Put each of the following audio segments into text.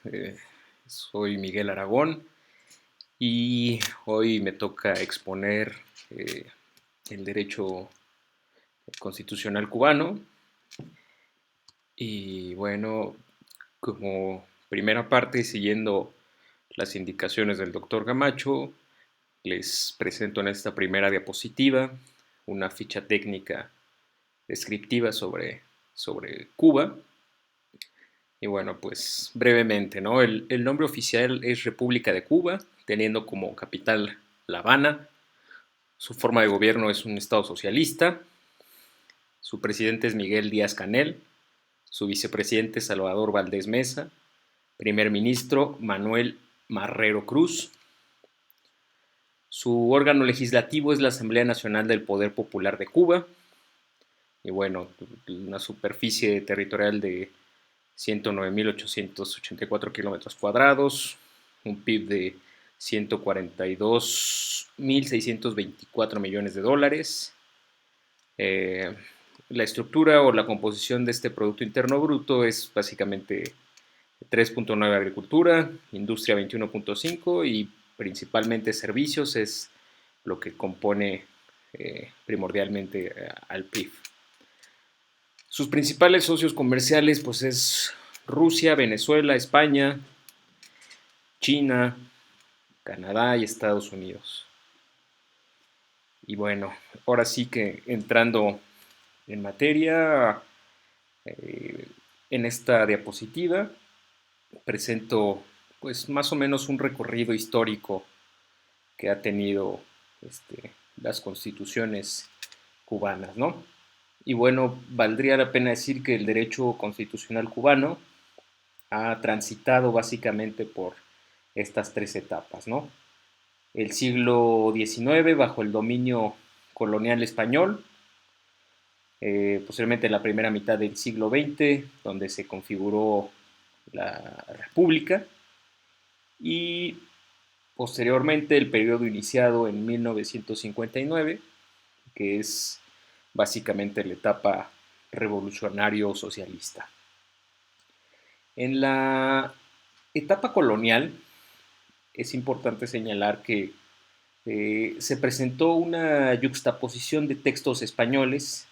eh, soy Miguel Aragón y hoy me toca exponer eh, el derecho constitucional cubano. Y bueno, como primera parte, siguiendo las indicaciones del doctor Gamacho, les presento en esta primera diapositiva una ficha técnica descriptiva sobre Cuba. Y bueno, pues brevemente, ¿no? El nombre oficial es República de Cuba, teniendo como capital La Habana. Su forma de gobierno es un Estado socialista. Su presidente es Miguel Díaz-Canel. Su vicepresidente es Salvador Valdés Mesa. Primer ministro Manuel Marrero Cruz. Su órgano legislativo es la Asamblea Nacional del Poder Popular de Cuba. Y bueno, una superficie territorial de 109.884 kilómetros cuadrados, un PIB de 142.624 millones de dólares. La estructura o la composición de este Producto Interno Bruto es básicamente 3.9 agricultura, industria 21.5 y principalmente servicios es lo que compone primordialmente al PIB. Sus principales socios comerciales pues es Rusia, Venezuela, España, China, Canadá y Estados Unidos. Y bueno, ahora sí que entrando en materia, eh, en esta diapositiva presento pues más o menos un recorrido histórico que ha tenido las constituciones cubanas, ¿no? Y bueno, valdría la pena decir que el derecho constitucional cubano ha transitado básicamente por estas tres etapas, ¿no? El siglo XIX bajo el dominio colonial español, posteriormente la primera mitad del siglo XX, donde se configuró la República, y posteriormente el periodo iniciado en 1959, que es básicamente la etapa revolucionario-socialista. En la etapa colonial es importante señalar que se presentó una yuxtaposición de textos españoles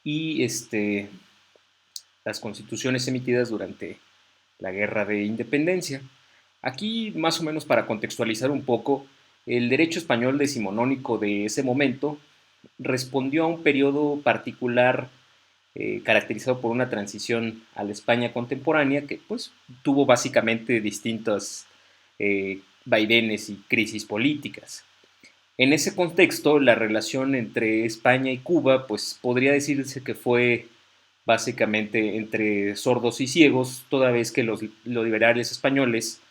y las constituciones emitidas durante la Guerra de Independencia. Aquí, más o menos para contextualizar un poco, el derecho español decimonónico de ese momento respondió a un periodo particular caracterizado por una transición a la España contemporánea que pues tuvo básicamente distintos vaivenes y crisis políticas. En ese contexto, la relación entre España y Cuba, pues podría decirse que fue básicamente entre sordos y ciegos, toda vez que los liberales españoles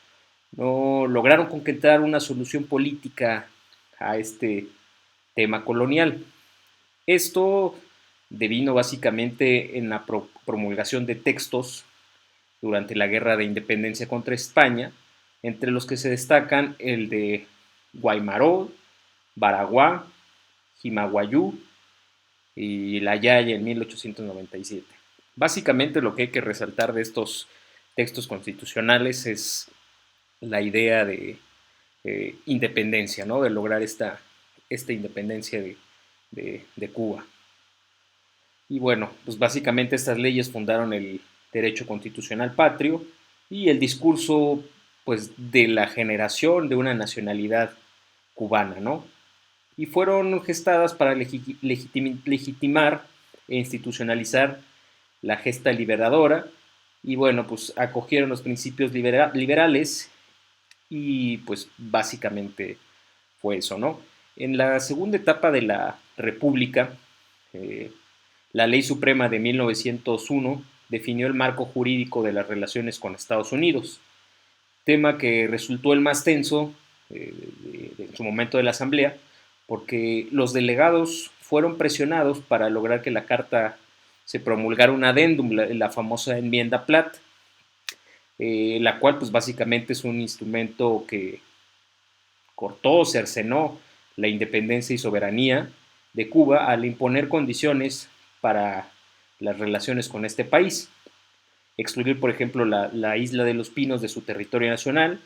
no lograron concretar una solución política a este tema colonial. Esto devino básicamente en la promulgación de textos durante la Guerra de Independencia contra España, entre los que se destacan el de Guaymaró, Baraguá, Jimaguayú y La Yaya en 1897. Básicamente lo que hay que resaltar de estos textos constitucionales es la idea de independencia, ¿no? De lograr esta independencia de Cuba. Y bueno, pues básicamente estas leyes fundaron el derecho constitucional patrio y el discurso pues de la generación de una nacionalidad cubana, ¿no? Y fueron gestadas para legitimar e institucionalizar la gesta liberadora y bueno, pues acogieron los principios liberales y pues básicamente fue eso, ¿no? En la segunda etapa de la República, eh, la Ley Suprema de 1901 definió el marco jurídico de las relaciones con Estados Unidos, tema que resultó el más tenso en su momento de la Asamblea, porque los delegados fueron presionados para lograr que la Carta se promulgara un adendum, la famosa enmienda Platt, la cual pues básicamente es un instrumento que cortó, cercenó la independencia y soberanía de Cuba al imponer condiciones para las relaciones con este país. excluir, por ejemplo, la isla de los Pinos de su territorio nacional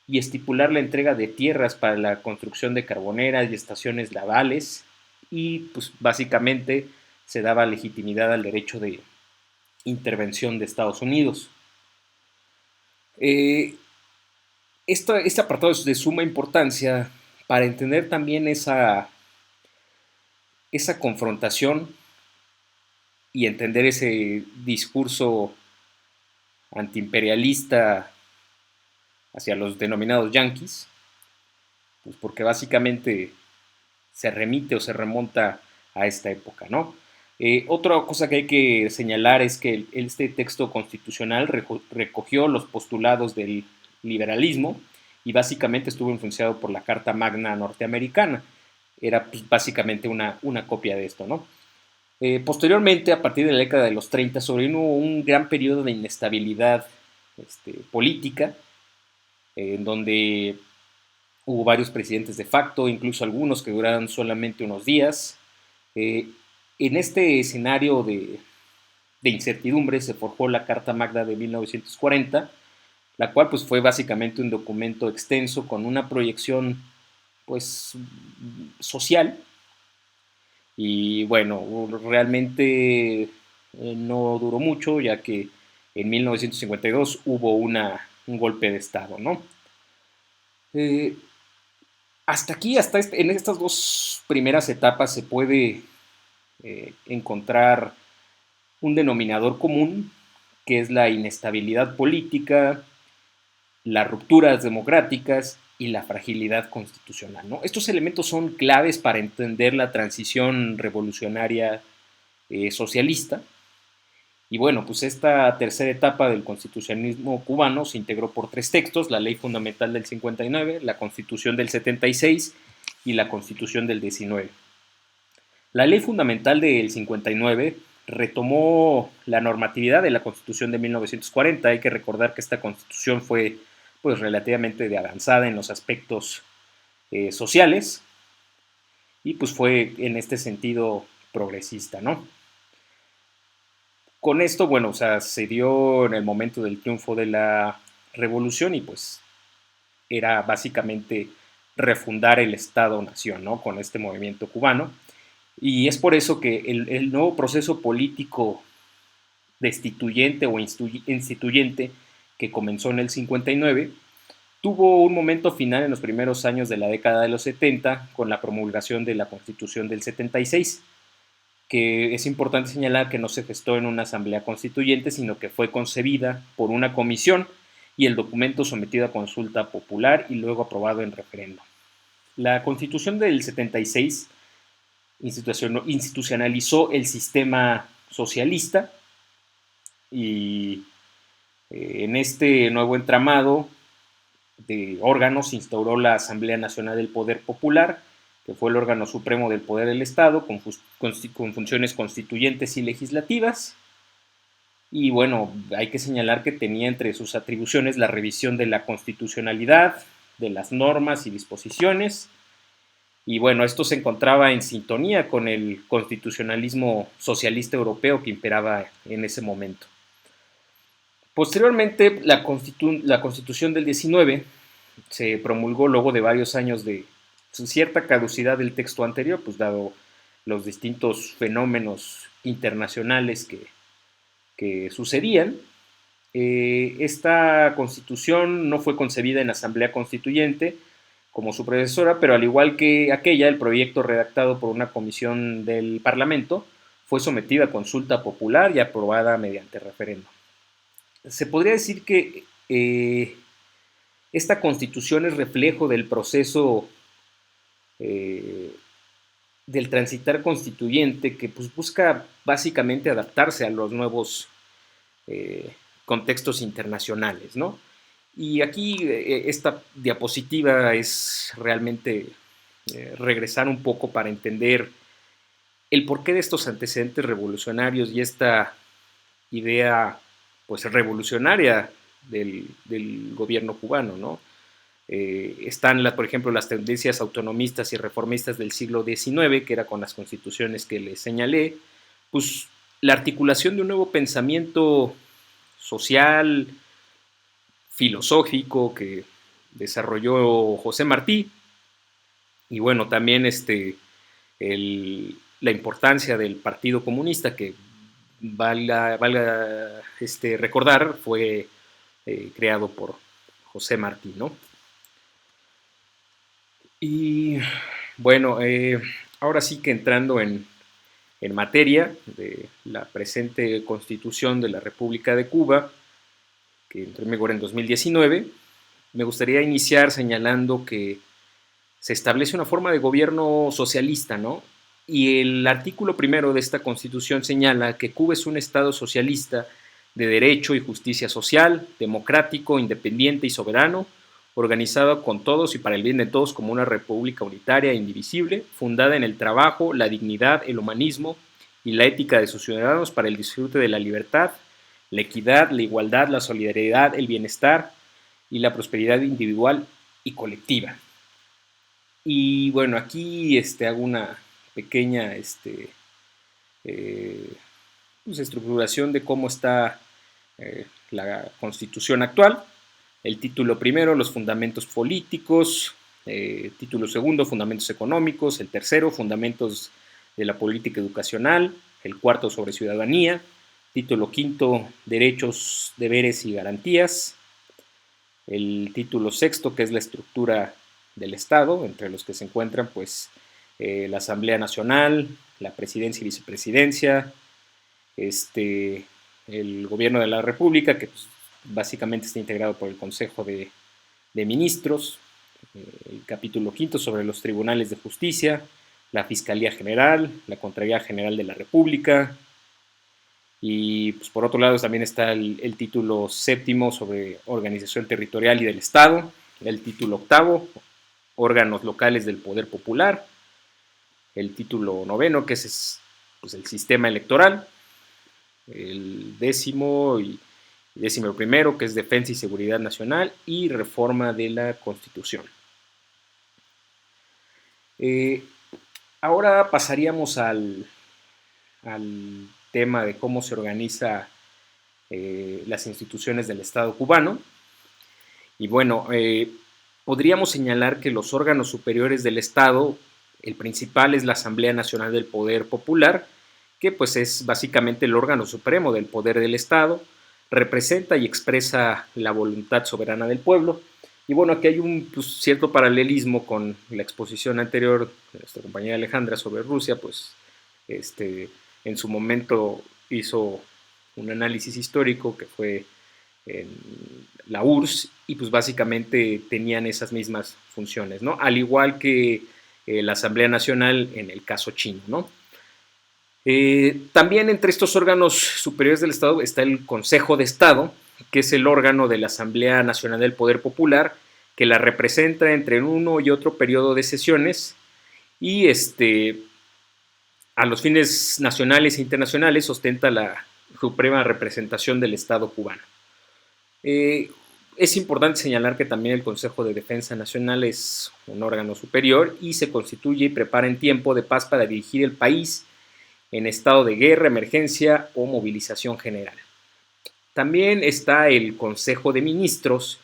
y estipular la entrega de tierras para la construcción de carboneras y estaciones navales, y pues básicamente se daba legitimidad al derecho de intervención de Estados Unidos. Eh, este apartado es de suma importancia para entender también esa confrontación y entender ese discurso antiimperialista hacia los denominados yanquis, pues porque básicamente se remite o se remonta a esta época, ¿no? Otra cosa que hay que señalar es que este texto constitucional recogió los postulados del liberalismo y básicamente estuvo influenciado por la Carta Magna norteamericana. Era pues, básicamente una copia de esto, ¿no? Posteriormente, a partir de la década de los 30, sobrevino un gran periodo de inestabilidad política, en donde hubo varios presidentes de facto, incluso algunos que duraron solamente unos días. Eh, en este escenario de incertidumbre se forjó la Carta Magna de 1940, la cual pues, fue básicamente un documento extenso con una proyección pues, social. Y bueno, realmente no duró mucho, ya que en 1952 hubo un golpe de Estado, ¿no? Eh, Hasta aquí, en estas dos primeras etapas se puede encontrar un denominador común, que es la inestabilidad política, las rupturas democráticas y la fragilidad constitucional, ¿no? Estos elementos son claves para entender la transición revolucionaria socialista. Y bueno, pues esta tercera etapa del constitucionalismo cubano se integró por tres textos: la Ley Fundamental del 59, la Constitución del 76 y la Constitución del 19. La Ley Fundamental del 59 retomó la normatividad de la Constitución de 1940. Hay que recordar que esta Constitución fue pues relativamente de avanzada en los aspectos sociales y pues fue en este sentido progresista, ¿no? Con esto, bueno, o sea, se dio en el momento del triunfo de la revolución y pues era básicamente refundar el Estado-Nación, ¿no? Con este movimiento cubano. Y es por eso que el nuevo proceso político destituyente o instituyente que comenzó en el 59 tuvo un momento final en los primeros años de la década de los 70 con la promulgación de la Constitución del 76, que es importante señalar que no se gestó en una asamblea constituyente, sino que fue concebida por una comisión y el documento sometido a consulta popular y luego aprobado en referendo. La Constitución del 76 institucionalizó el sistema socialista y en este nuevo entramado de órganos se instauró la Asamblea Nacional del Poder Popular, que fue el órgano supremo del poder del Estado, con funciones constituyentes y legislativas. Y bueno, hay que señalar que tenía entre sus atribuciones la revisión de la constitucionalidad, de las normas y disposiciones. Y bueno, esto se encontraba en sintonía con el constitucionalismo socialista europeo que imperaba en ese momento. Posteriormente, la Constitución del 19 se promulgó luego de varios años de cierta caducidad del texto anterior, pues dado los distintos fenómenos internacionales que sucedían. Esta constitución no fue concebida en asamblea constituyente como su predecesora, pero al igual que aquella, el proyecto redactado por una comisión del Parlamento fue sometida a consulta popular y aprobada mediante referéndum. Se podría decir que esta constitución es reflejo del proceso del transitar constituyente que pues, busca básicamente adaptarse a los nuevos contextos internacionales, ¿no? Y aquí esta diapositiva es realmente regresar un poco para entender el porqué de estos antecedentes revolucionarios y esta idea pues revolucionaria del gobierno cubano, ¿no? Están, por ejemplo, las tendencias autonomistas y reformistas del siglo XIX, que era con las constituciones que les señalé, pues la articulación de un nuevo pensamiento social, filosófico que desarrolló José Martí, y bueno, también la importancia del Partido Comunista, que valga recordar, fue creado por José Martí, ¿no? Y bueno, ahora sí que entrando en materia de la presente Constitución de la República de Cuba, que entró en vigor en 2019, me gustaría iniciar señalando que se establece una forma de gobierno socialista, ¿no? Y el artículo primero de esta Constitución señala que Cuba es un Estado socialista de derecho y justicia social, democrático, independiente y soberano, organizado con todos y para el bien de todos como una república unitaria e indivisible, fundada en el trabajo, la dignidad, el humanismo y la ética de sus ciudadanos para el disfrute de la libertad, la equidad, la igualdad, la solidaridad, el bienestar y la prosperidad individual y colectiva. Y bueno, aquí hago una pequeña eh, pues, estructuración de cómo está la Constitución actual. El título primero, los fundamentos políticos. Título segundo, fundamentos económicos. El tercero, fundamentos de la política educacional. El cuarto, sobre ciudadanía. Título quinto, derechos, deberes y garantías. El título sexto, que es la estructura del Estado, entre los que se encuentran pues la Asamblea Nacional, la Presidencia y Vicepresidencia, el Gobierno de la República, que pues, básicamente está integrado por el Consejo de Ministros, el capítulo quinto sobre los tribunales de justicia, la Fiscalía General, la Contraloría General de la República, y pues, por otro lado también está el título séptimo sobre organización territorial y del Estado, el título octavo, órganos locales del poder popular, el título noveno, que es pues, el sistema electoral, el décimo y décimo primero, que es defensa y seguridad nacional, y reforma de la Constitución. Ahora pasaríamos al tema de cómo se organiza las instituciones del Estado cubano. Y bueno, podríamos señalar que los órganos superiores del Estado, el principal es la Asamblea Nacional del Poder Popular, que pues es básicamente el órgano supremo del poder del Estado, representa y expresa la voluntad soberana del pueblo. Y bueno, aquí hay un pues, cierto paralelismo con la exposición anterior de nuestra compañera Alejandra sobre Rusia, pues en su momento hizo un análisis histórico que fue en la URSS y pues básicamente tenían esas mismas funciones, ¿no? Al igual que la Asamblea Nacional en el caso chino, ¿no? También entre estos órganos superiores del Estado está el Consejo de Estado, que es el órgano de la Asamblea Nacional del Poder Popular, que la representa entre uno y otro periodo de sesiones y a los fines nacionales e internacionales ostenta la suprema representación del Estado cubano. Es importante señalar que también el Consejo de Defensa Nacional es un órgano superior y se constituye y prepara en tiempo de paz para dirigir el país en estado de guerra, emergencia o movilización general. También está el Consejo de Ministros,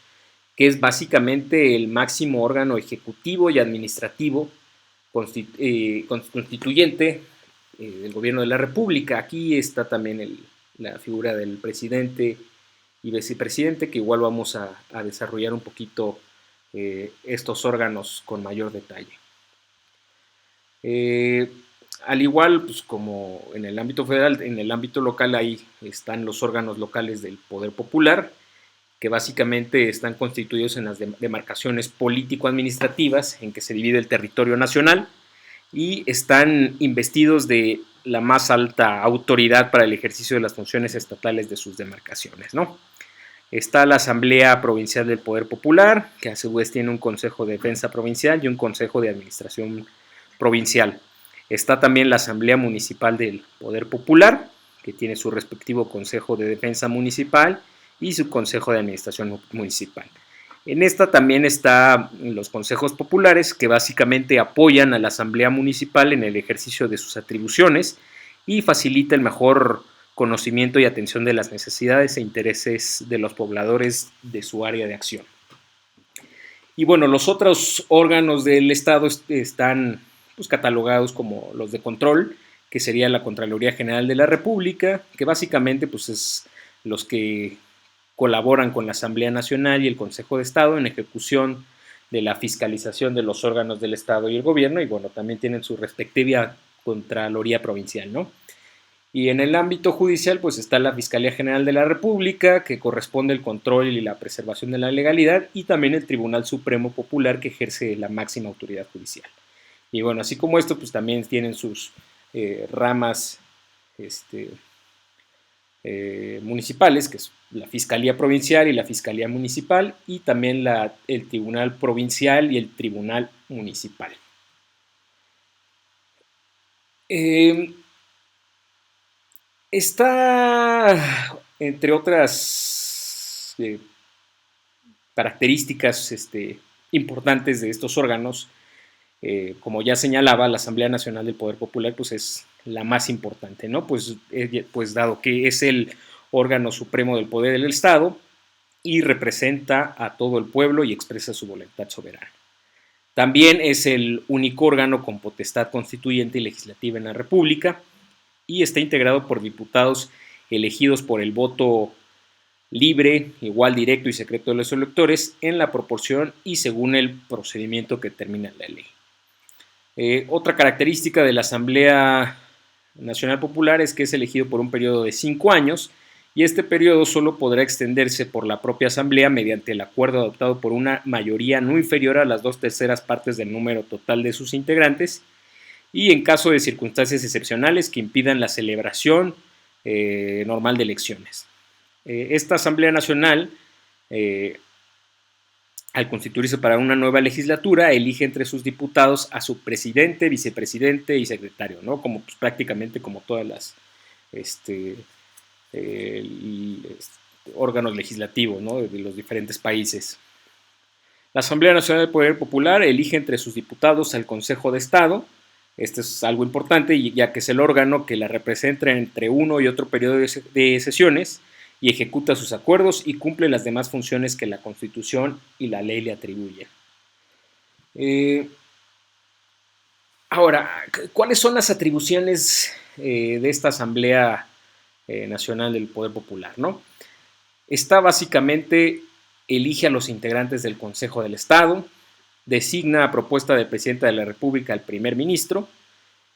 que es básicamente el máximo órgano ejecutivo y administrativo constituyente del gobierno de la República. Aquí está también la figura del presidente y vicepresidente, que igual vamos a desarrollar un poquito estos órganos con mayor detalle. Al igual, pues como en el ámbito federal, en el ámbito local ahí están los órganos locales del poder popular, que básicamente están constituidos en las demarcaciones político-administrativas en que se divide el territorio nacional y están investidos de la más alta autoridad para el ejercicio de las funciones estatales de sus demarcaciones, ¿no? Está la Asamblea Provincial del Poder Popular, que a su vez tiene un Consejo de Defensa Provincial y un Consejo de Administración Provincial. Está también la Asamblea Municipal del Poder Popular, que tiene su respectivo Consejo de Defensa Municipal y su Consejo de Administración Municipal. En esta también están los consejos populares, que básicamente apoyan a la Asamblea Municipal en el ejercicio de sus atribuciones y facilita el mejor conocimiento y atención de las necesidades e intereses de los pobladores de su área de acción. Y bueno, los otros órganos del Estado están pues, catalogados como los de control, que sería la Contraloría General de la República, que básicamente pues, es los que colaboran con la Asamblea Nacional y el Consejo de Estado en ejecución de la fiscalización de los órganos del Estado y el gobierno, y bueno, también tienen su respectiva Contraloría Provincial, ¿no? Y en el ámbito judicial, pues está la Fiscalía General de la República, que corresponde el control y la preservación de la legalidad, y también el Tribunal Supremo Popular, que ejerce la máxima autoridad judicial. Y bueno, así como esto, pues también tienen sus ramas municipales, que es la Fiscalía Provincial y la Fiscalía Municipal, y también el Tribunal Provincial y el Tribunal Municipal. Está, entre otras características importantes de estos órganos, como ya señalaba, la Asamblea Nacional del Poder Popular pues es la más importante, ¿no? Pues dado que es el órgano supremo del poder del Estado y representa a todo el pueblo y expresa su voluntad soberana. También es el único órgano con potestad constituyente y legislativa en la República y está integrado por diputados elegidos por el voto libre, igual, directo y secreto de los electores en la proporción y según el procedimiento que determina la ley. Otra característica de la Asamblea Nacional Popular es que es elegido por un periodo de 5 años y este periodo solo podrá extenderse por la propia Asamblea mediante el acuerdo adoptado por una mayoría no inferior a las 2/3 partes del número total de sus integrantes y en caso de circunstancias excepcionales que impidan la celebración normal de elecciones. Esta Asamblea Nacional, al constituirse para una nueva legislatura, elige entre sus diputados a su presidente, vicepresidente y secretario, ¿no? Como pues, prácticamente como todas las órganos legislativos, ¿no? De los diferentes países. La Asamblea Nacional del Poder Popular elige entre sus diputados al Consejo de Estado. Esto es algo importante, ya que es el órgano que la representa entre uno y otro periodo de sesiones y ejecuta sus acuerdos y cumple las demás funciones que la Constitución y la ley le atribuyen. Ahora, ¿cuáles son las atribuciones de esta Asamblea Nacional del Poder Popular, ¿no? Esta básicamente elige a los integrantes del Consejo del Estado, designa a propuesta del presidente de la República al primer ministro,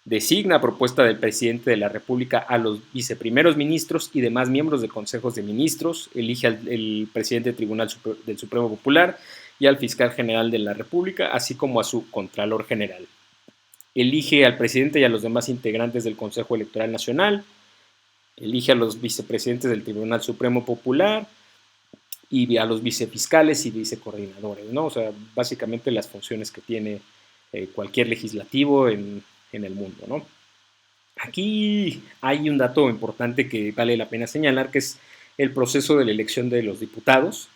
designa a propuesta del presidente de la República a los viceprimeros ministros y demás miembros de consejos de ministros, elige al presidente del Tribunal del Supremo Popular y al fiscal general de la República, así como a su contralor general. Elige al presidente y a los demás integrantes del Consejo Electoral Nacional, elige a los vicepresidentes del Tribunal Supremo Popular y a los vicefiscales y vicecoordinadores, ¿no? O sea, básicamente las funciones que tiene cualquier legislativo en el mundo, ¿no? Aquí hay un dato importante que vale la pena señalar, que es el proceso de la elección de los diputados.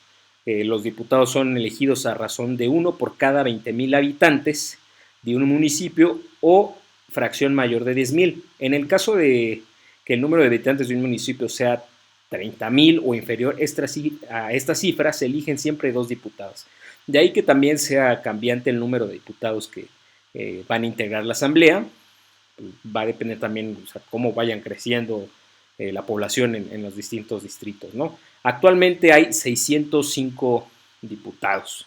Los diputados son elegidos a razón de uno por cada 20,000 habitantes de un municipio o fracción mayor de 10,000. En el caso de que el número de habitantes de un municipio sea 30,000 o inferior a esta cifra, se eligen siempre 2 diputados. De ahí que también sea cambiante el número de diputados que van a integrar la asamblea. Va a depender también, o sea, cómo vayan creciendo la población en los distintos distritos, ¿no? Actualmente hay 605 diputados.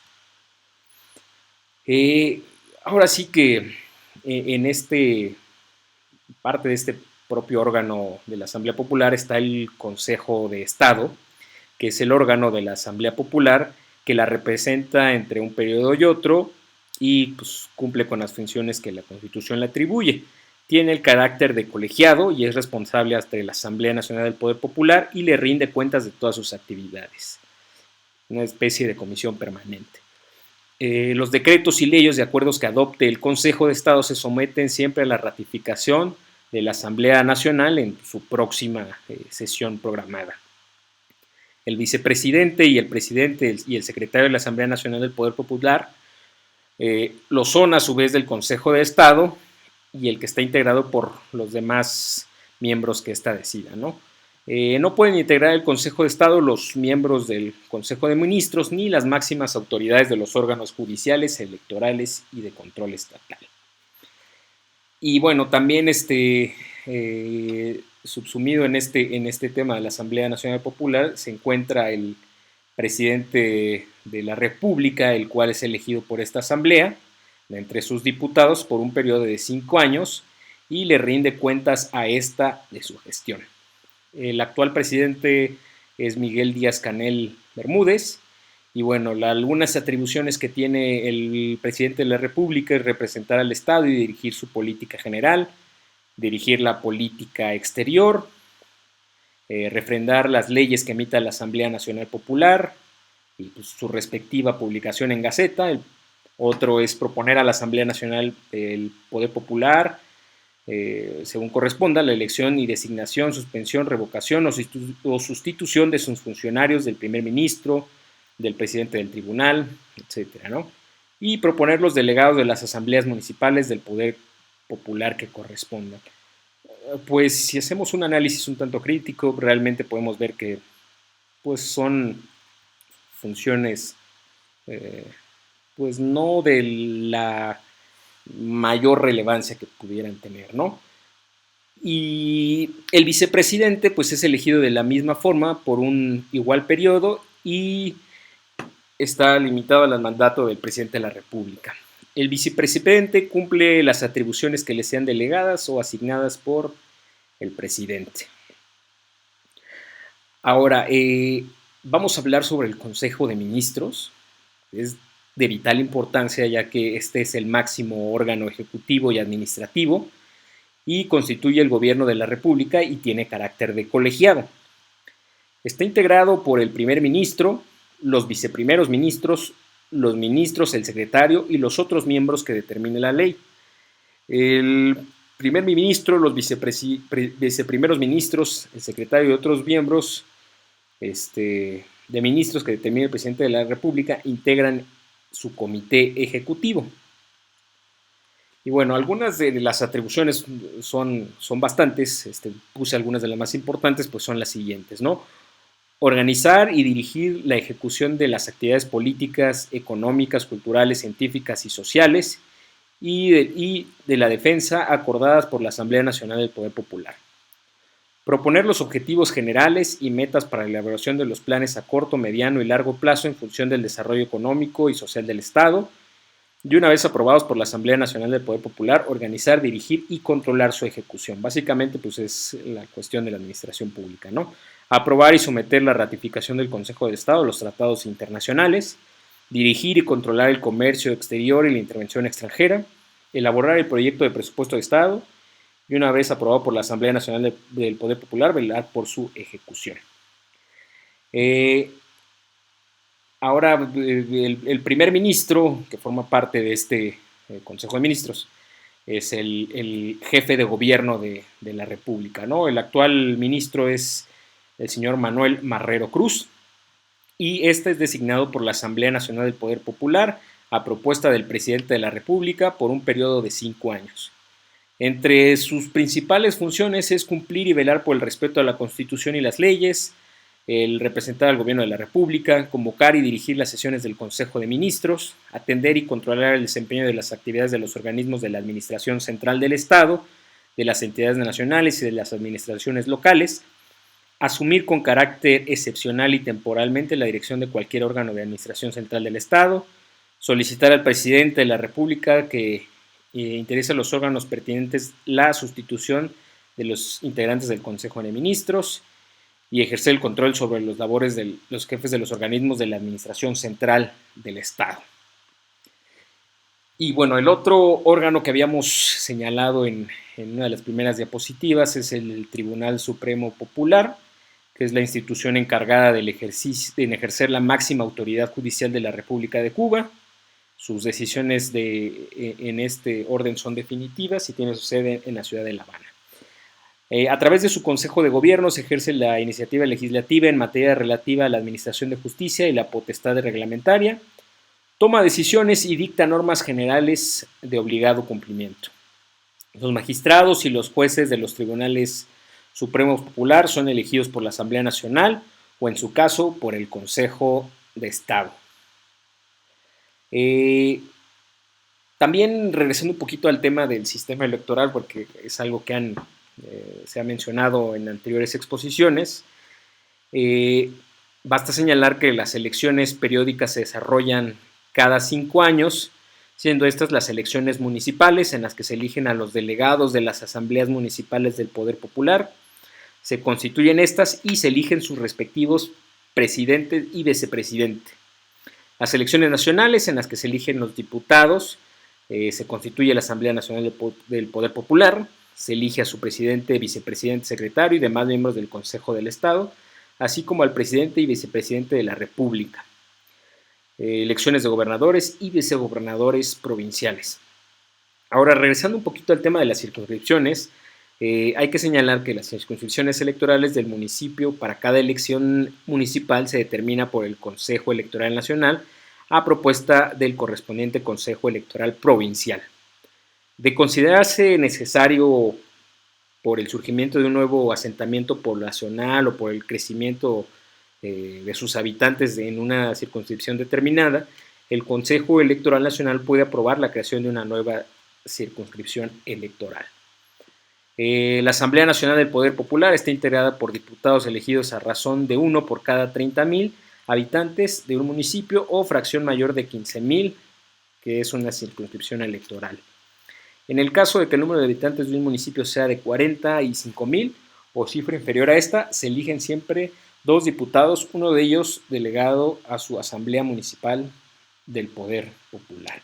Ahora sí que en parte de este propio órgano de la Asamblea Popular está el Consejo de Estado, que es el órgano de la Asamblea Popular que la representa entre un periodo y otro y pues, cumple con las funciones que la Constitución le atribuye. Tiene el carácter de colegiado y es responsable ante la Asamblea Nacional del Poder Popular y le rinde cuentas de todas sus actividades. Una especie de comisión permanente. Los decretos y leyes de acuerdos que adopte el Consejo de Estado se someten siempre a la ratificación de la Asamblea Nacional en su próxima sesión programada. El vicepresidente y el presidente y el secretario de la Asamblea Nacional del Poder Popular lo son a su vez del Consejo de Estado y el que está integrado por los demás miembros que ésta decida, ¿no? No pueden integrar el Consejo de Estado los miembros del Consejo de Ministros ni las máximas autoridades de los órganos judiciales, electorales y de control estatal. Y bueno, también subsumido en este tema de la Asamblea Nacional Popular se encuentra el presidente de la República, el cual es elegido por esta asamblea, entre sus diputados, por un periodo de 5 años y le rinde cuentas a esta de su gestión. El actual presidente es Miguel Díaz-Canel Bermúdez. Y bueno, algunas atribuciones que tiene el presidente de la República es representar al Estado y dirigir su política general, dirigir la política exterior, refrendar las leyes que emita la Asamblea Nacional Popular y pues, su respectiva publicación en Gaceta. Otro es proponer a la Asamblea Nacional del Poder Popular, según corresponda, la elección y designación, suspensión, revocación o sustitución de sus funcionarios, del primer ministro, del presidente del tribunal, etcétera, ¿no? Y proponer los delegados de las asambleas municipales del poder popular que correspondan. Pues si hacemos un análisis un tanto crítico, realmente podemos ver que pues son funciones pues no de la mayor relevancia que pudieran tener, ¿no? Y el vicepresidente pues es elegido de la misma forma por un igual periodo y está limitado al mandato del presidente de la República. El vicepresidente cumple las atribuciones que le sean delegadas o asignadas por el presidente. Ahora, vamos a hablar sobre el Consejo de Ministros. Es de vital importancia ya que este es el máximo órgano ejecutivo y administrativo y constituye el gobierno de la República y tiene carácter de colegiado. Está integrado por el primer ministro, los viceprimeros ministros, los ministros, el secretario y los otros miembros que determine la ley. El primer ministro, los viceprimeros ministros, el secretario y otros miembros de ministros que determine el presidente de la República integran su comité ejecutivo. Y bueno, algunas de las atribuciones son bastantes, puse algunas de las más importantes, pues son las siguientes, ¿no? Organizar y dirigir la ejecución de las actividades políticas, económicas, culturales, científicas y sociales y de la defensa acordadas por la Asamblea Nacional del Poder Popular. Proponer los objetivos generales y metas para la elaboración de los planes a corto, mediano y largo plazo en función del desarrollo económico y social del Estado, y una vez aprobados por la Asamblea Nacional del Poder Popular, organizar, dirigir y controlar su ejecución. Básicamente, pues es la cuestión de la administración pública, ¿no? Aprobar y someter la ratificación del Consejo de Estado a los tratados internacionales, dirigir y controlar el comercio exterior y la intervención extranjera, elaborar el proyecto de presupuesto de Estado y una vez aprobado por la Asamblea Nacional del Poder Popular, velar por su ejecución. Ahora, el primer ministro que forma parte de este Consejo de Ministros es el jefe de gobierno de la República, ¿no? El actual ministro es el señor Manuel Marrero Cruz y este es designado por la Asamblea Nacional del Poder Popular a propuesta del presidente de la República por un periodo de 5 años. Entre sus principales funciones es cumplir y velar por el respeto a la Constitución y las leyes, el representar al gobierno de la República, convocar y dirigir las sesiones del Consejo de Ministros, atender y controlar el desempeño de las actividades de los organismos de la Administración Central del Estado, de las entidades nacionales y de las administraciones locales, asumir con carácter excepcional y temporalmente la dirección de cualquier órgano de administración central del Estado, solicitar al presidente de la República que interese a los órganos pertinentes la sustitución de los integrantes del Consejo de Ministros y ejercer el control sobre las labores de los jefes de los organismos de la Administración Central del Estado. Y bueno, el otro órgano que habíamos señalado en una de las primeras diapositivas es el Tribunal Supremo Popular, que es la institución encargada de ejercer la máxima autoridad judicial de la República de Cuba. Sus decisiones en este orden son definitivas y tiene su sede en la ciudad de La Habana. A través de su Consejo de Gobierno se ejerce la iniciativa legislativa en materia relativa a la administración de justicia y la potestad reglamentaria, toma decisiones y dicta normas generales de obligado cumplimiento. Los magistrados y los jueces de los tribunales supremos popular son elegidos por la Asamblea Nacional o, en su caso, por el Consejo de Estado. También regresando un poquito al tema del sistema electoral, porque es algo que se ha mencionado en anteriores exposiciones, basta señalar que las elecciones periódicas se desarrollan cada 5 años, siendo estas las elecciones municipales en las que se eligen a los delegados de las asambleas municipales del Poder Popular, se constituyen estas y se eligen sus respectivos presidentes y vicepresidente. Las elecciones nacionales en las que se eligen los diputados, se constituye la Asamblea Nacional del Poder Popular, se elige a su presidente, vicepresidente, secretario y demás miembros del Consejo del Estado, así como al presidente y vicepresidente de la República. Elecciones de gobernadores y vicegobernadores provinciales. Ahora, regresando un poquito al tema de las circunscripciones, hay que señalar que las circunscripciones electorales del municipio para cada elección municipal se determina por el Consejo Electoral Nacional a propuesta del correspondiente Consejo Electoral Provincial. De considerarse necesario por el surgimiento de un nuevo asentamiento poblacional o por el crecimiento de sus habitantes en una circunscripción determinada, el Consejo Electoral Nacional puede aprobar la creación de una nueva circunscripción electoral. La Asamblea Nacional del Poder Popular está integrada por diputados elegidos a razón de uno por cada 30,000 habitantes de un municipio o fracción mayor de 15,000, que es una circunscripción electoral. En el caso de que el número de habitantes de un municipio sea de 45,000 o cifra inferior a esta, se eligen siempre 2 diputados, uno de ellos delegado a su Asamblea Municipal del Poder Popular.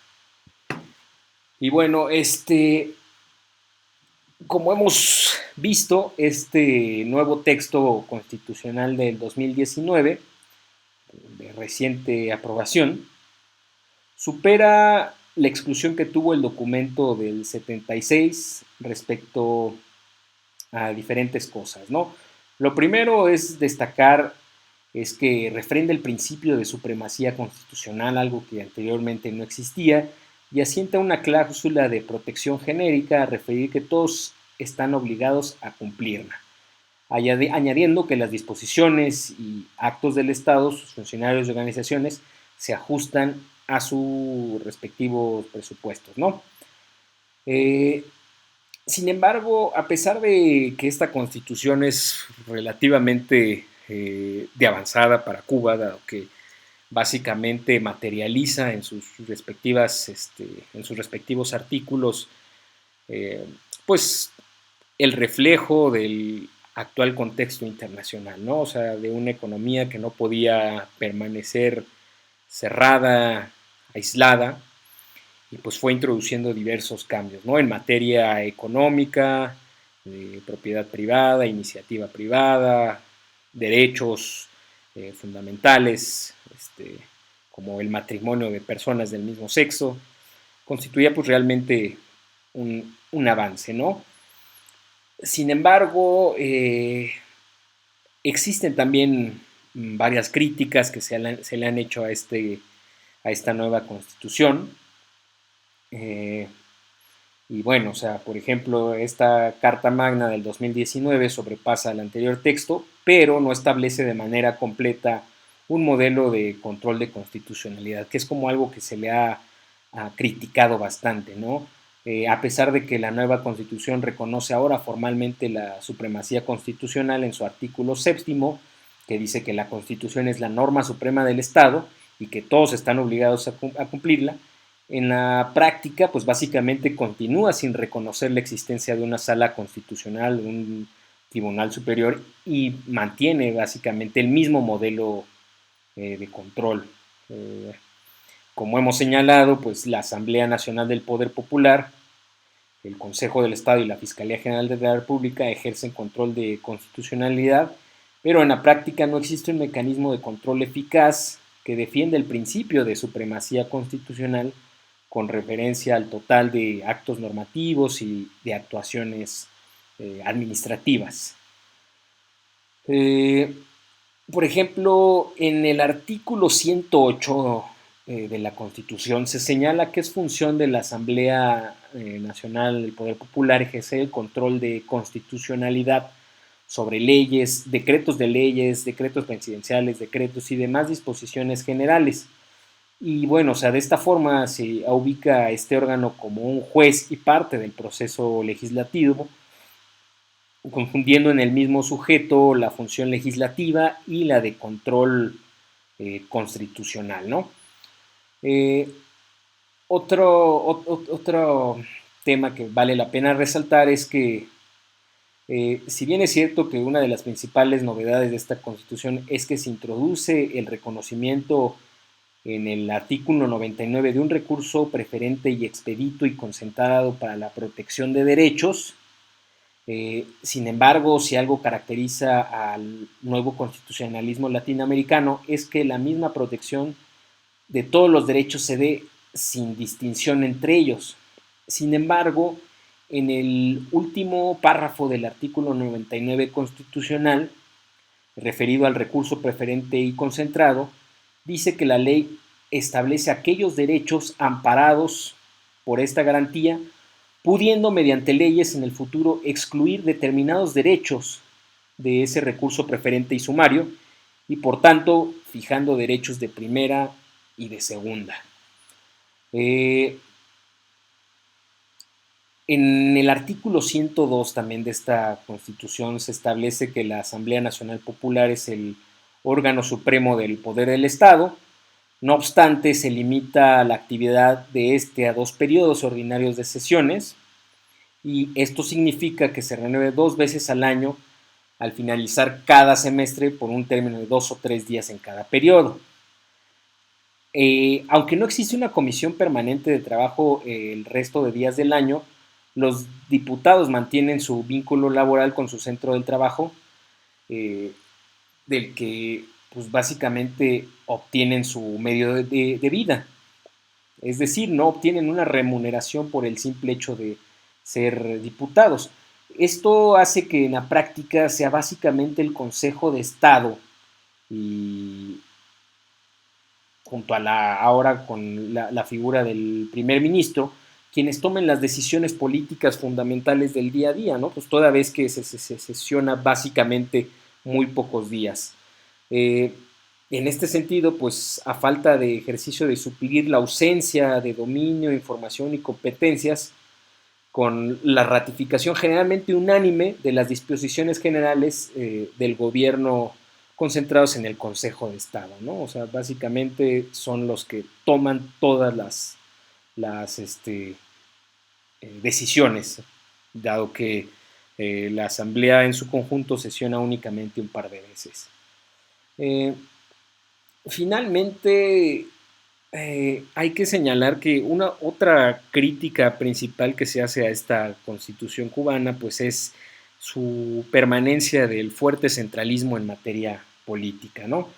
Y bueno, como hemos visto, este nuevo texto constitucional del 2019, de reciente aprobación, supera la exclusión que tuvo el documento del 76 respecto a diferentes cosas, ¿no? Lo primero es destacar es que refrenda el principio de supremacía constitucional, algo que anteriormente no existía, y asienta una cláusula de protección genérica a referir que todos están obligados a cumplirla, añadiendo que las disposiciones y actos del Estado, sus funcionarios y organizaciones, se ajustan a sus respectivos presupuestos, ¿no? Sin embargo, a pesar de que esta constitución es relativamente de avanzada para Cuba, dado que básicamente materializa en sus respectivos artículos, pues el reflejo del actual contexto internacional, ¿no? O sea, de una economía que no podía permanecer cerrada, aislada, y pues fue introduciendo diversos cambios, ¿no? En materia económica, de propiedad privada, iniciativa privada, derechos fundamentales, como el matrimonio de personas del mismo sexo, constituía pues realmente un avance, ¿no? Sin embargo, existen también varias críticas que se le han hecho a esta nueva constitución. Y bueno, o sea, por ejemplo, esta Carta Magna del 2019 sobrepasa el anterior texto, pero no establece de manera completa un modelo de control de constitucionalidad, que es como algo que se le ha criticado bastante, ¿no? A pesar de que la nueva Constitución reconoce ahora formalmente la supremacía constitucional en su artículo 7º, que dice que la Constitución es la norma suprema del Estado y que todos están obligados a cumplirla, en la práctica, pues básicamente continúa sin reconocer la existencia de una sala constitucional, un tribunal superior, y mantiene básicamente el mismo modelo de control. Como hemos señalado, pues la Asamblea Nacional del Poder Popular, el Consejo del Estado y la Fiscalía General de la República ejercen control de constitucionalidad, pero en la práctica no existe un mecanismo de control eficaz que defienda el principio de supremacía constitucional con referencia al total de actos normativos y de actuaciones administrativas. Por ejemplo, en el artículo 108 de la Constitución se señala que es función de la Asamblea Nacional del Poder Popular ejercer el control de constitucionalidad sobre leyes, decretos de leyes, decretos presidenciales, decretos y demás disposiciones generales. Y bueno, o sea, de esta forma se ubica a este órgano como un juez y parte del proceso legislativo, confundiendo en el mismo sujeto la función legislativa y la de control constitucional, ¿no? Eh, otro tema que vale la pena resaltar es que, si bien es cierto que una de las principales novedades de esta Constitución es que se introduce el reconocimiento en el artículo 99 de un recurso preferente y expedito y concentrado para la protección de derechos. Sin embargo, si algo caracteriza al nuevo constitucionalismo latinoamericano es que la misma protección de todos los derechos se dé sin distinción entre ellos. Sin embargo, en el último párrafo del artículo 99 constitucional, referido al recurso preferente y concentrado, dice que la ley establece aquellos derechos amparados por esta garantía, pudiendo mediante leyes en el futuro excluir determinados derechos de ese recurso preferente y sumario, y por tanto fijando derechos de primera y de segunda. En el artículo 102 también de esta Constitución se establece que la Asamblea Nacional Popular es el órgano supremo del poder del Estado. No obstante, se limita la actividad de este a 2 periodos ordinarios de sesiones, y esto significa que se renueve 2 veces al año al finalizar cada semestre por un término de 2 o 3 días en cada periodo. Aunque no existe una comisión permanente de trabajo el resto de días del año, los diputados mantienen su vínculo laboral con su centro del trabajo, eh, del que pues básicamente obtienen su medio de vida. Es decir, no obtienen una remuneración por el simple hecho de ser diputados. Esto hace que en la práctica sea básicamente el Consejo de Estado, y junto a ahora con la figura del primer ministro, quienes tomen las decisiones políticas fundamentales del día a día, ¿no? Pues toda vez que se sesiona básicamente muy pocos días. En este sentido, pues a falta de ejercicio de suplir la ausencia de dominio, información y competencias, con la ratificación generalmente unánime de las disposiciones generales del gobierno concentrados en el Consejo de Estado, ¿no? O sea, básicamente son los que toman todas las decisiones, dado que la Asamblea en su conjunto sesiona únicamente un par de veces. Eh, Finalmente, hay que señalar que una otra crítica principal que se hace a esta Constitución cubana, pues es su permanencia del fuerte centralismo en materia política, ¿no?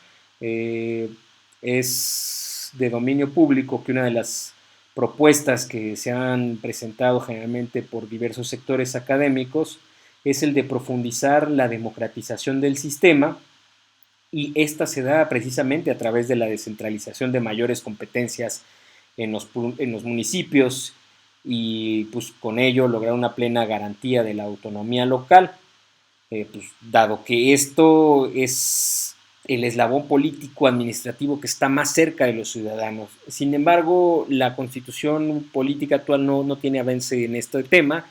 Eh, es de dominio público que una de las propuestas que se han presentado generalmente por diversos sectores académicos es el de profundizar la democratización del sistema, y esta se da precisamente a través de la descentralización de mayores competencias en los municipios, y pues con ello lograr una plena garantía de la autonomía local, pues, dado que esto es el eslabón político administrativo que está más cerca de los ciudadanos. Sin embargo, la constitución política actual no tiene avance en este tema,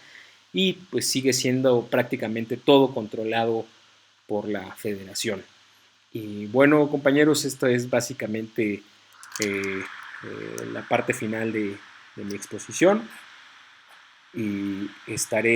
y pues sigue siendo prácticamente todo controlado por la federación. Y bueno, compañeros, esto es básicamente la parte final de mi exposición, y estaré